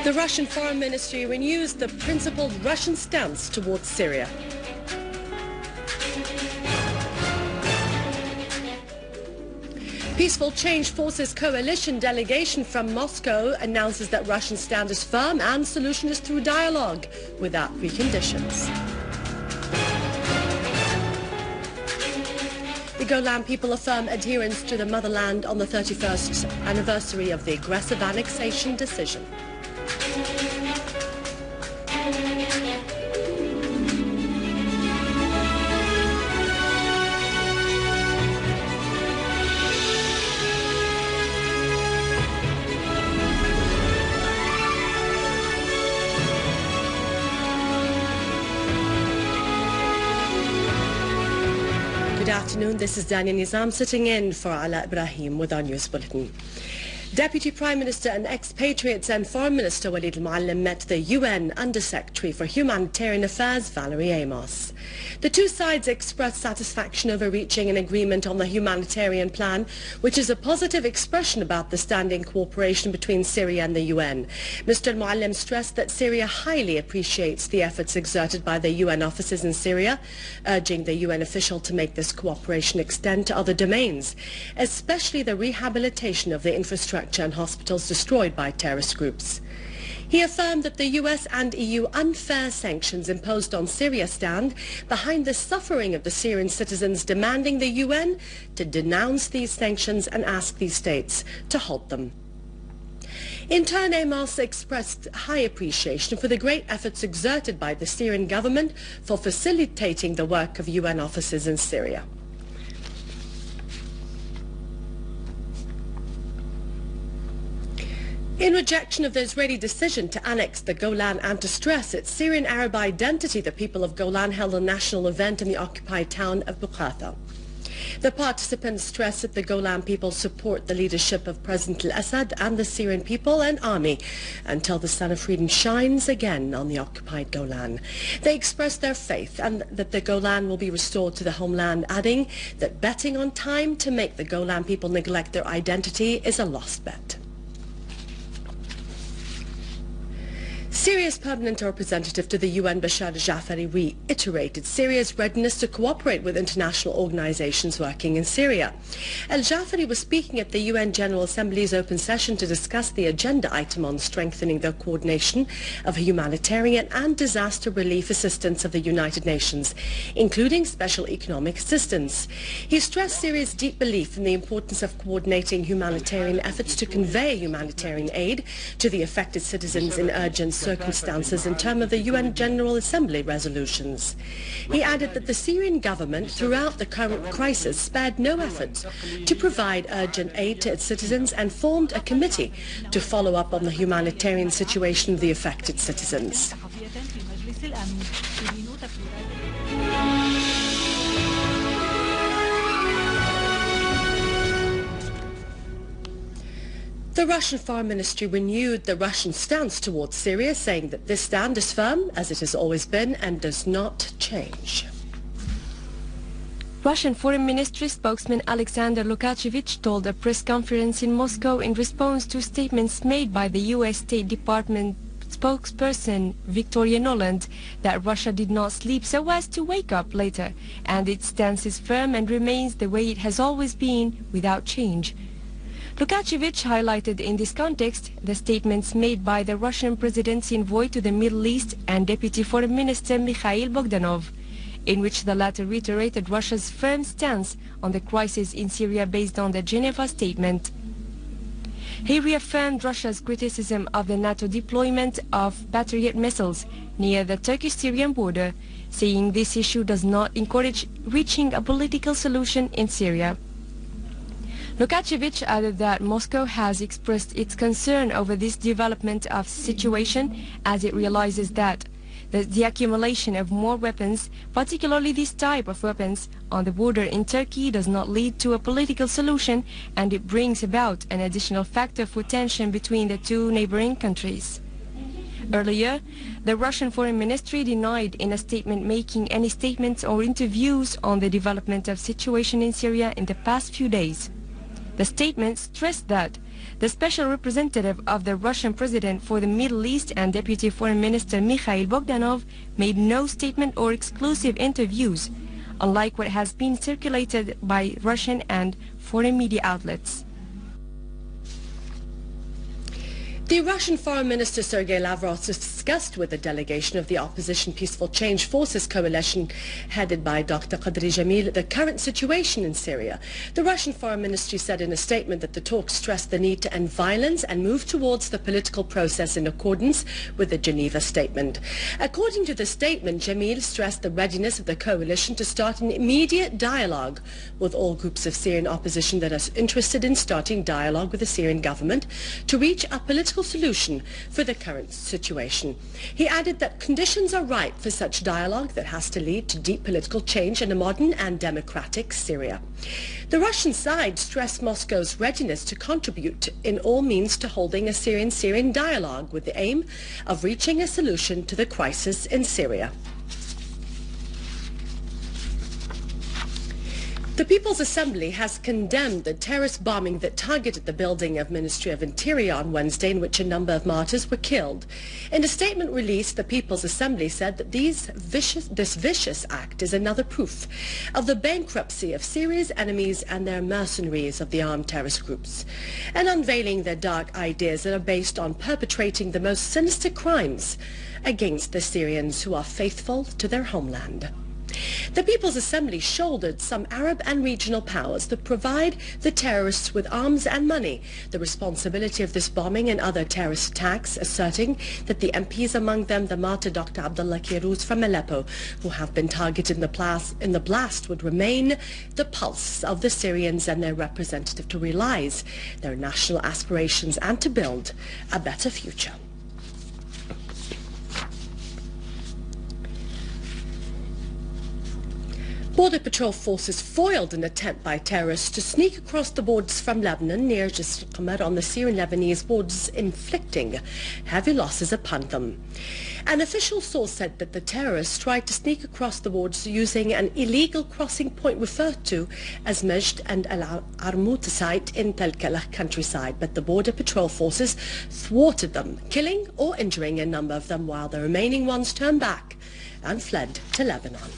The Russian Foreign Ministry renews the principled Russian stance towards Syria. Peaceful Change Forces coalition delegation from Moscow announces that Russian stand is firm and solution is through dialogue without preconditions. The Golan people affirm adherence to the motherland on the 31st anniversary of the aggressive annexation decision. Good afternoon, this is Dania Nizam sitting in for Ala Ibrahim with our news bulletin. Deputy Prime Minister and expatriates and Foreign Minister Walid al-Muallim met the UN Undersecretary for Humanitarian Affairs Valerie Amos. The two sides expressed satisfaction over reaching an agreement on the humanitarian plan, which is a positive expression about the standing cooperation between Syria and the UN. Mr. al-Muallim stressed that Syria highly appreciates the efforts exerted by the UN offices in Syria, urging the UN official to make this cooperation extend to other domains, especially the rehabilitation of the infrastructure and hospitals destroyed by terrorist groups. He affirmed that the US and EU unfair sanctions imposed on Syria stand behind the suffering of the Syrian citizens, demanding the UN to denounce these sanctions and ask these states to halt them. In turn, Amos expressed high appreciation for the great efforts exerted by the Syrian government for facilitating the work of UN offices in Syria. In rejection of the Israeli decision to annex the Golan and to stress its Syrian Arab identity, the people of Golan held a national event in the occupied town of Bukhatha. The participants stressed that the Golan people support the leadership of President al-Assad and the Syrian people and army until the sun of freedom shines again on the occupied Golan. They expressed their faith and that the Golan will be restored to the homeland, adding that betting on time to make the Golan people neglect their identity is a lost bet. Syria's permanent representative to the UN, Bashar al-Jafari, reiterated Syria's readiness to cooperate with international organizations working in Syria. Al-Jafari was speaking at the UN General Assembly's open session to discuss the agenda item on strengthening the coordination of humanitarian and disaster relief assistance of the United Nations, including special economic assistance. He stressed Syria's deep belief in the importance of coordinating humanitarian efforts to convey humanitarian aid to the affected citizens in urgent circumstances in terms of the UN General Assembly resolutions. He added that the Syrian government throughout the current crisis spared no effort to provide urgent aid to its citizens and formed a committee to follow up on the humanitarian situation of the affected citizens. The Russian Foreign Ministry renewed the Russian stance towards Syria, saying that this stand is firm, as it has always been, and does not change. Russian Foreign Ministry spokesman Alexander Lukashevich told a press conference in Moscow in response to statements made by the U.S. State Department spokesperson Victoria Nuland that Russia did not sleep so as to wake up later, and its stance is firm and remains the way it has always been, without change. Lukashevich highlighted in this context the statements made by the Russian President's envoy to the Middle East and Deputy Foreign Minister Mikhail Bogdanov, in which the latter reiterated Russia's firm stance on the crisis in Syria based on the Geneva Statement. He reaffirmed Russia's criticism of the NATO deployment of Patriot missiles near the Turkish-Syrian border, saying this issue does not encourage reaching a political solution in Syria. Lukashevich added that Moscow has expressed its concern over this development of situation as it realizes that the accumulation of more weapons, particularly this type of weapons, on the border in Turkey does not lead to a political solution, and it brings about an additional factor for tension between the two neighboring countries. Earlier, the Russian Foreign Ministry denied in a statement making any statements or interviews on the development of situation in Syria in the past few days. The statement stressed that the special representative of the Russian president for the Middle East and Deputy Foreign Minister Mikhail Bogdanov made no statement or exclusive interviews, unlike what has been circulated by Russian and foreign media outlets. The Russian Foreign Minister Sergei Lavrov discussed with a delegation of the opposition Peaceful Change Forces coalition headed by Dr. Qadri Jamil the current situation in Syria. The Russian Foreign Ministry said in a statement that the talks stressed the need to end violence and move towards the political process in accordance with the Geneva Statement. According to the statement, Jamil stressed the readiness of the coalition to start an immediate dialogue with all groups of Syrian opposition that are interested in starting dialogue with the Syrian government to reach a political solution for the current situation. He added that conditions are ripe for such dialogue that has to lead to deep political change in a modern and democratic Syria. The Russian side stressed Moscow's readiness to contribute in all means to holding a Syrian dialogue with the aim of reaching a solution to the crisis in Syria. The People's Assembly has condemned the terrorist bombing that targeted the building of Ministry of Interior on Wednesday, in which a number of martyrs were killed. In a statement released, the People's Assembly said that this vicious act is another proof of the bankruptcy of Syria's enemies and their mercenaries of the armed terrorist groups, and unveiling their dark ideas that are based on perpetrating the most sinister crimes against the Syrians who are faithful to their homeland. The People's Assembly shouldered some Arab and regional powers that provide the terrorists with arms and money the responsibility of this bombing and other terrorist attacks, asserting that the MPs, among them the martyr Dr. Abdullah Kiruz from Aleppo, who have been targeted in the blast, would remain the pulse of the Syrians and their representative to realize their national aspirations and to build a better future. Border Patrol forces foiled an attempt by terrorists to sneak across the borders from Lebanon near Jisr al-Qamar on the Syrian-Lebanese borders, inflicting heavy losses upon them. An official source said that the terrorists tried to sneak across the borders using an illegal crossing point referred to as Majd and al-Armut site in Telkala countryside, but the Border Patrol forces thwarted them, killing or injuring a number of them, while the remaining ones turned back and fled to Lebanon.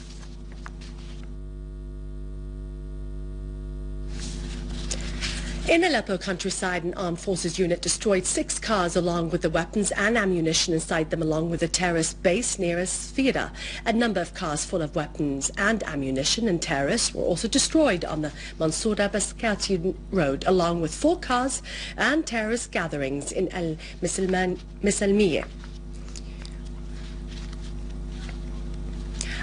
In Aleppo countryside, an armed forces unit destroyed 6 cars along with the weapons and ammunition inside them, along with a terrorist base near Syria. A number of cars full of weapons and ammunition and terrorists were also destroyed on the Mansoura Baskati road, along with 4 cars and terrorist gatherings in al-Misalmiye.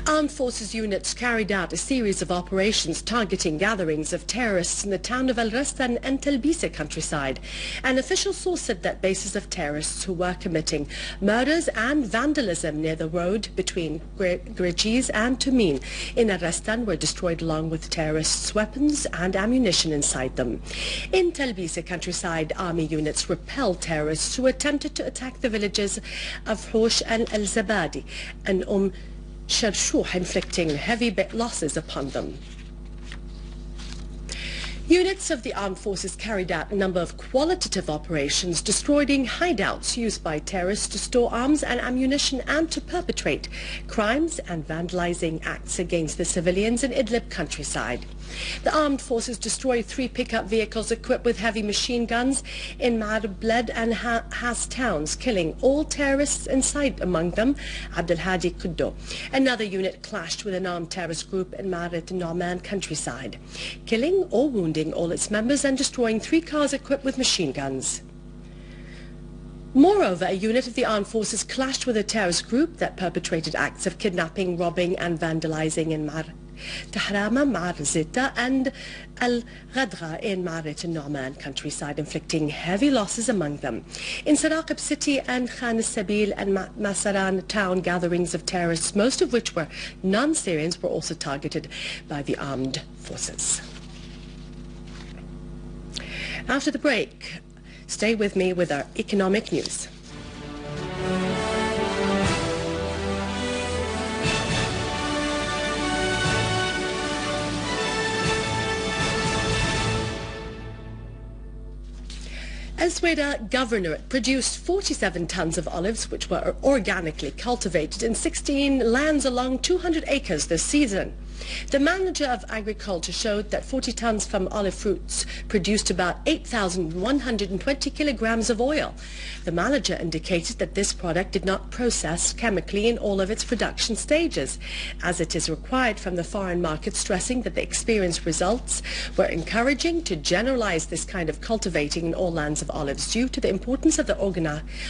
Armed forces units carried out a series of operations targeting gatherings of terrorists in the town of Al-Rastan and Telbisa countryside. An official source said that bases of terrorists who were committing murders and vandalism near the road between Grejiz and Tumin in Al-Rastan were destroyed, along with terrorists' weapons and ammunition inside them. In Telbisa countryside, army units repelled terrorists who attempted to attack the villages of Hosh and Al-Zabadi and Sharshuh, inflicting heavy losses upon them. Units of the armed forces carried out a number of qualitative operations, destroying hideouts used by terrorists to store arms and ammunition and to perpetrate crimes and vandalizing acts against the civilians in Idlib countryside. The armed forces destroyed 3 pickup vehicles equipped with heavy machine guns in Marbled and Has towns, killing all terrorists inside, among them Abdel Hadi Kuddo. Another unit clashed with an armed terrorist group in Marit Noman countryside, killing or wounding all its members and destroying 3 cars equipped with machine guns. Moreover, a unit of the armed forces clashed with a terrorist group that perpetrated acts of kidnapping, robbing and vandalizing in Tahrama, Mar Zita and Al-Ghadra in Marit Noman countryside, inflicting heavy losses among them. In Saraqib city and Khan al-Sabil and Masaran town, gatherings of terrorists, most of which were non-Syrians, were also targeted by the armed forces. After the break, stay with me with our economic news. El-Sweda Governorate produced 47 tons of olives which were organically cultivated in 16 lands along 200 acres this season. The manager of agriculture showed that 40 tons from olive fruits produced about 8,120 kilograms of oil. The manager indicated that this product did not process chemically in all of its production stages, as it is required from the foreign market, stressing that the experienced results were encouraging to generalize this kind of cultivating in all lands of olives due to the importance of the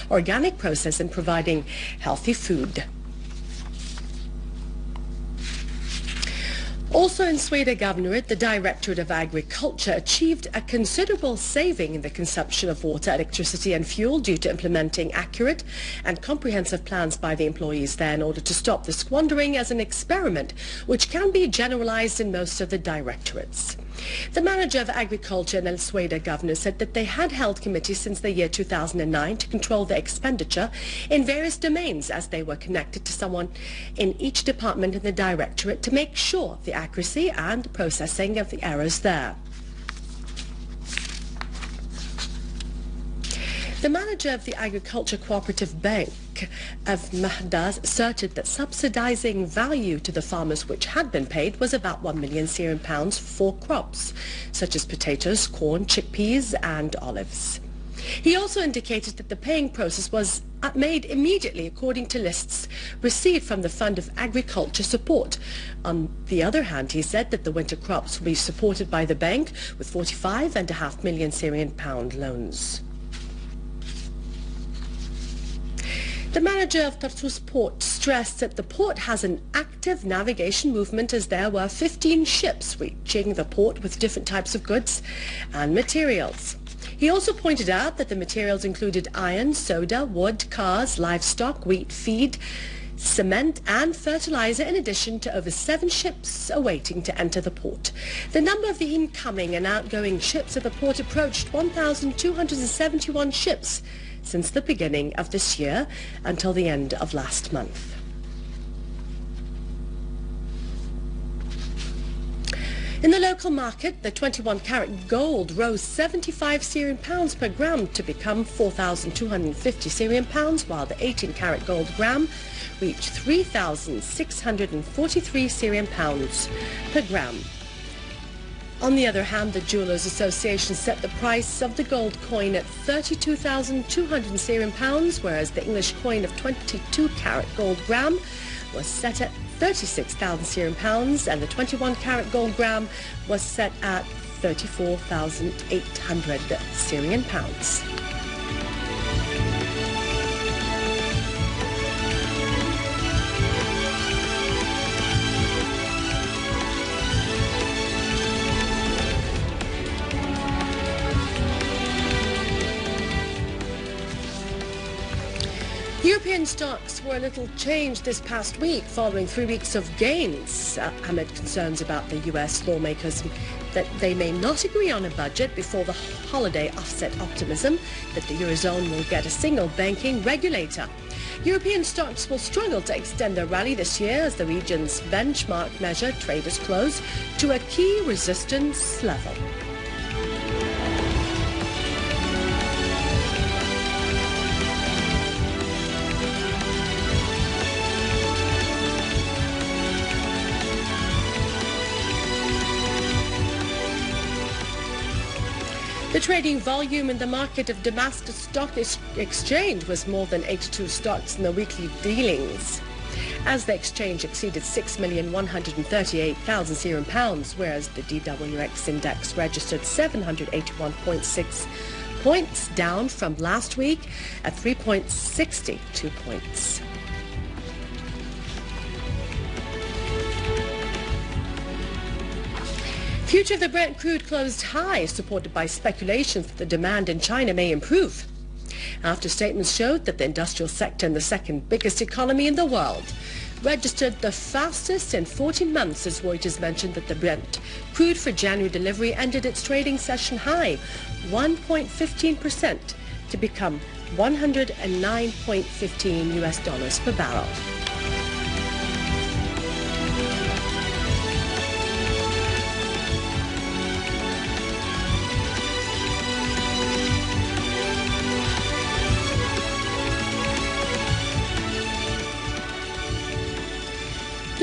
organic process in providing healthy food. Also in Sweden Governorate, the Directorate of Agriculture achieved a considerable saving in the consumption of water, electricity and fuel due to implementing accurate and comprehensive plans by the employees there in order to stop the squandering as an experiment, which can be generalized in most of the directorates. The manager of agriculture in El-Sweda Governor said that they had held committees since the year 2009 to control the expenditure in various domains, as they were connected to someone in each department in the directorate to make sure the accuracy and processing of the errors there. The manager of the Agriculture Cooperative Bank of Mahdaz asserted that subsidizing value to the farmers which had been paid was about 1 million Syrian pounds for crops, such as potatoes, corn, chickpeas and olives. He also indicated that the paying process was made immediately according to lists received from the Fund of Agriculture Support. On the other hand, he said that the winter crops will be supported by the bank with 45.5 million Syrian pound loans. The manager of Tarsus port stressed that the port has an active navigation movement, as there were 15 ships reaching the port with different types of goods and materials. He also pointed out that the materials included iron, soda, wood, cars, livestock, wheat, feed, cement and fertilizer, in addition to over 7 ships awaiting to enter the port. The number of the incoming and outgoing ships at the port approached 1,271 ships since the beginning of this year until the end of last month. In the local market, the 21-carat gold rose 75 Syrian pounds per gram to become 4,250 Syrian pounds, while the 18-carat gold gram reached 3,643 Syrian pounds per gram. On the other hand, the Jewelers Association set the price of the gold coin at 32,200 Syrian pounds, whereas the English coin of 22-carat gold gram was set at 36,000 Syrian pounds, and the 21-carat gold gram was set at 34,800 Syrian pounds. European stocks were a little changed this past week following 3 weeks of gains amid concerns about the US lawmakers that they may not agree on a budget before the holiday offset optimism that the Eurozone will get a single banking regulator. European stocks will struggle to extend their rally this year as the region's benchmark measure traders close to a key resistance level. The trading volume in the market of Damascus Stock Exchange was more than 82 stocks in the weekly dealings, as the exchange exceeded 6,138,000 Syrian pounds, whereas the DWX index registered 781.6 points, down from last week at 3.62 points. Future of the Brent crude closed high, supported by speculations that the demand in China may improve, after statements showed that the industrial sector in the second biggest economy in the world registered the fastest in 14 months, as Reuters mentioned that the Brent crude for January delivery ended its trading session high 1.15% to become $109.15 per barrel.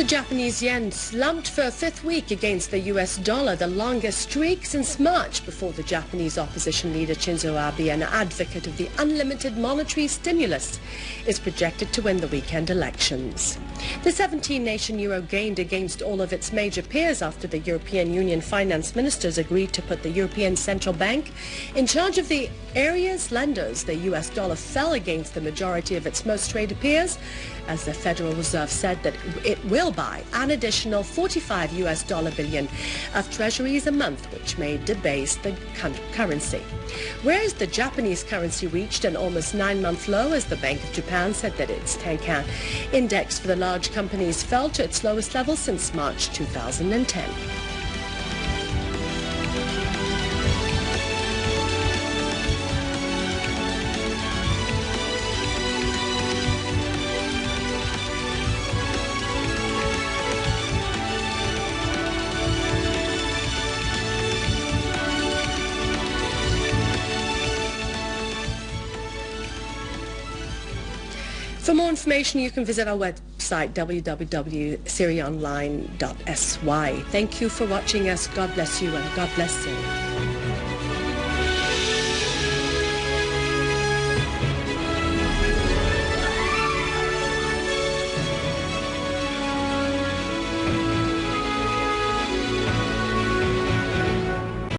The Japanese yen slumped for a fifth week against the US dollar, the longest streak since March, before the Japanese opposition leader Shinzo Abe, an advocate of the unlimited monetary stimulus, is projected to win the weekend elections. The 17-nation euro gained against all of its major peers after the European Union finance ministers agreed to put the European Central Bank in charge of the area's lenders. The US dollar fell against the majority of its most traded peers, as the Federal Reserve said that it will buy an additional $45 billion of treasuries a month, which may debase the currency. Whereas the Japanese currency reached an almost 9-month low, as the Bank of Japan said that its Tenkan index for the large companies fell to its lowest level since March 2010. For more information, you can visit our website, www.syriaonline.sy. Thank you for watching us. God bless you and God bless Syria.